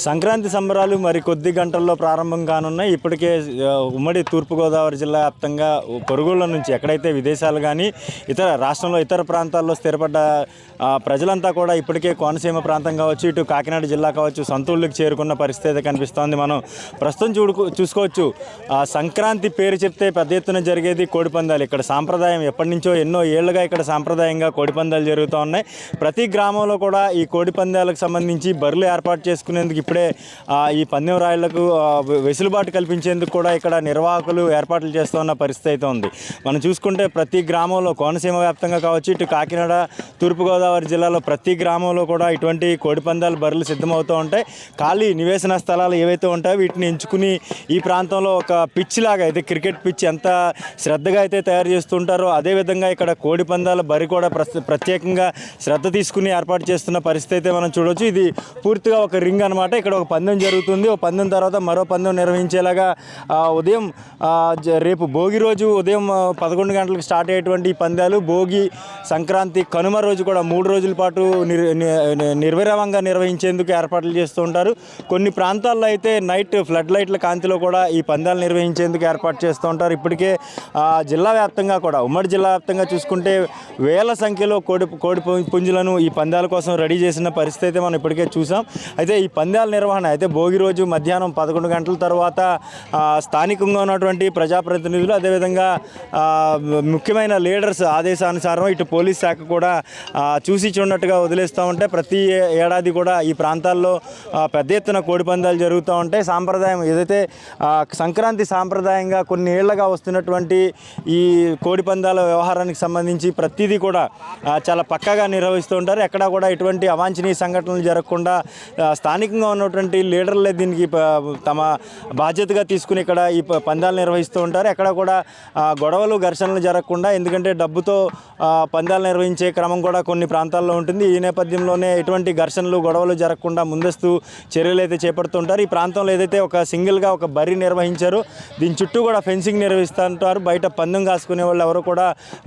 సంక్రాంతి సంబరాలు మరి కొద్ది గంటల్లో ప్రారంభం కానున్నాయి. ఇప్పటికే ఉమ్మడి తూర్పుగోదావరి జిల్లా వ్యాప్తంగా పొరుగుళ్ళ నుంచి ఎక్కడైతే విదేశాలు కానీ ఇతర రాష్ట్రంలో ఇతర ప్రాంతాల్లో స్థిరపడ్డ ప్రజలంతా కూడా ఇప్పటికే కోనసీమ ప్రాంతం కావచ్చు, ఇటు కాకినాడ జిల్లా కావచ్చు, సొంతూళ్ళకి చేరుకున్న పరిస్థితి కనిపిస్తోంది. మనం ప్రస్తుతం చూసుకోవచ్చు. సంక్రాంతి పేరు చెప్తే పెద్ద ఎత్తున జరిగేది కోడిపందాలు. ఇక్కడ సాంప్రదాయం ఎప్పటి నుంచో ఎన్నో ఏళ్లుగా ఇక్కడ సాంప్రదాయంగా కోడిపందాలు జరుగుతూ ఉన్నాయి. ప్రతి గ్రామంలో కూడా ఈ కోడిపందాలకు సంబంధించి బరులు ఏర్పాటు చేసుకునేందుకు ఇప్పుడే ఈ పందెం రాయుళ్లకు వెసులుబాటు కల్పించేందుకు కూడా ఇక్కడ నిర్వాహకులు ఏర్పాట్లు చేస్తున్న పరిస్థితి అయితే ఉంది. మనం చూసుకుంటే ప్రతి గ్రామంలో కోనసీమ వ్యాప్తంగా కావచ్చు, ఇటు కాకినాడ తూర్పుగోదావరి జిల్లాలో ప్రతి గ్రామంలో కూడా ఇటువంటి కోడిపందాలు బరులు సిద్ధమవుతూ ఉంటాయి. ఖాళీ నివేశన స్థలాలు ఏవైతే ఉంటాయో వీటిని ఎంచుకుని ఈ ప్రాంతంలో ఒక పిచ్ లాగా అయితే క్రికెట్ పిచ్ ఎంత శ్రద్ధగా అయితే తయారు చేస్తుంటారో అదేవిధంగా ఇక్కడ కోడిపందాల బరి కూడా ప్రత్యేకంగా శ్రద్ధ తీసుకుని ఏర్పాటు చేస్తున్న పరిస్థితి అయితే మనం చూడవచ్చు. ఇది పూర్తిగా ఒక రింగ్ అనమాట. ఇక్కడ ఒక పందెం జరుగుతుంది. ఒక పందెం తర్వాత మరో పందెం నిర్వహించేలాగా ఉదయం రేపు భోగి రోజు ఉదయం 11 గంటలకు స్టార్ట్ అయ్యేటువంటి ఈ పందాలు భోగి, సంక్రాంతి, కనుమ రోజు కూడా 3 రోజుల పాటు నిర్విరామంగా నిర్వహించేందుకు ఏర్పాట్లు చేస్తూ ఉంటారు. కొన్ని ప్రాంతాల్లో అయితే నైట్ ఫ్లడ్ లైట్ల కాంతిలో కూడా ఈ పందాలు నిర్వహించేందుకు ఏర్పాటు చేస్తూ ఉంటారు. ఇప్పటికే జిల్లా వ్యాప్తంగా కూడా ఉమ్మడి జిల్లా వ్యాప్తంగా చూసుకుంటే వేల సంఖ్యలో కోడి పుంజులను ఈ పందాల కోసం రెడీ చేసిన పరిస్థితి అయితే మనం ఇప్పటికే చూసాం. అయితే ఈ పందాల నిర్వహణ అయితే భోగి రోజు మధ్యాహ్నం 11 గంటల తర్వాత స్థానికంగా ఉన్నటువంటి ప్రజాప్రతినిధులు అదేవిధంగా ముఖ్యమైన లీడర్స్ ఆదేశానుసారం ఇటు పోలీస్ శాఖ కూడా చూసి చూడనట్టుగా వదిలేస్తూ ఉంటే ప్రతి ఏడాది కూడా ఈ ప్రాంతాల్లో పెద్ద ఎత్తున కోడి పందాలు జరుగుతూ ఉంటాయి. సాంప్రదాయం ఏదైతే సంక్రాంతి సాంప్రదాయంగా కొన్ని ఏళ్లుగా వస్తున్నటువంటి ఈ కోడి పందాల వ్యవహారానికి సంబంధించి ప్రతిదీ కూడా చాలా పక్కాగా నిర్వహిస్తూ ఉంటారు. ఎక్కడా కూడా ఎటువంటి అవాంఛనీయ సంఘటనలు జరగకుండా స్థానికంగా ఉన్నటువంటి లీడర్లే దీనికి తమ బాధ్యతగా తీసుకుని ఇక్కడ ఈ పందాలు నిర్వహిస్తూ ఉంటారు. ఎక్కడ కూడా గొడవలు, ఘర్షణలు జరగకుండా, ఎందుకంటే డబ్బుతో పందాలు నిర్వహించే క్రమం కూడా కొన్ని ప్రాంతాల్లో ఉంటుంది. ఈ నేపథ్యంలోనే ఎటువంటి ఘర్షణలు, గొడవలు జరగకుండా ముందస్తు చర్యలు అయితే చేపడుతుంటారు. ఈ ప్రాంతంలో ఏదైతే ఒక సింగిల్గా ఒక బరి నిర్వహించారో దీని చుట్టూ కూడా ఫెన్సింగ్ నిర్వహిస్తూ ఉంటారు. బయట పందెం కాసుకునే వాళ్ళు ఎవరు కూడా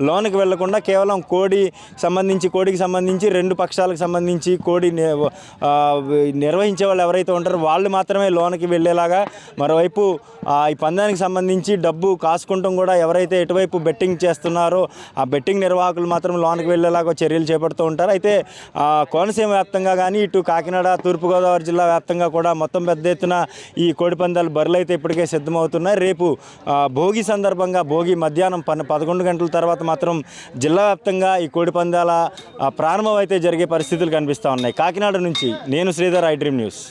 లోనికి వెళ్లకుండా కేవలం కోడికి సంబంధించి 2 పక్షాలకు సంబంధించి కోడి నిర్వహించే వాళ్ళు ఎవరైతే ఉంటారో వాళ్ళు మాత్రమే లోనికి వెళ్ళేలాగా, మరోవైపు ఈ పందానికి సంబంధించి డబ్బు కాసుకుంటాం కూడా ఎవరైతే ఎటువైపు బెట్టింగ్ చేస్తున్నారో ఆ బెట్టింగ్ నిర్వాహకులు మాత్రం లోనికి వెళ్ళేలాగా చర్యలు చేపడుతూ ఉంటారు. అయితే కోనసీమ వ్యాప్తంగా కానీ ఇటు కాకినాడ తూర్పుగోదావరి జిల్లా వ్యాప్తంగా కూడా మొత్తం పెద్ద ఎత్తున ఈ కోడిపందాలు బరులు అయితే ఇప్పటికే సిద్ధమవుతున్నాయి. రేపు భోగి సందర్భంగా భోగి మధ్యాహ్నం 11 గంటల తర్వాత మాత్రం జిల్లా వ్యాప్తంగా ఈ కోడిపందాల ప్రారంభం అయితే జరిగే పరిస్థితులు కనిపిస్తూ ఉన్నాయి. కాకినాడ నుంచి నేను శ్రీధర్, ఐ డ్రీమ్ న్యూస్.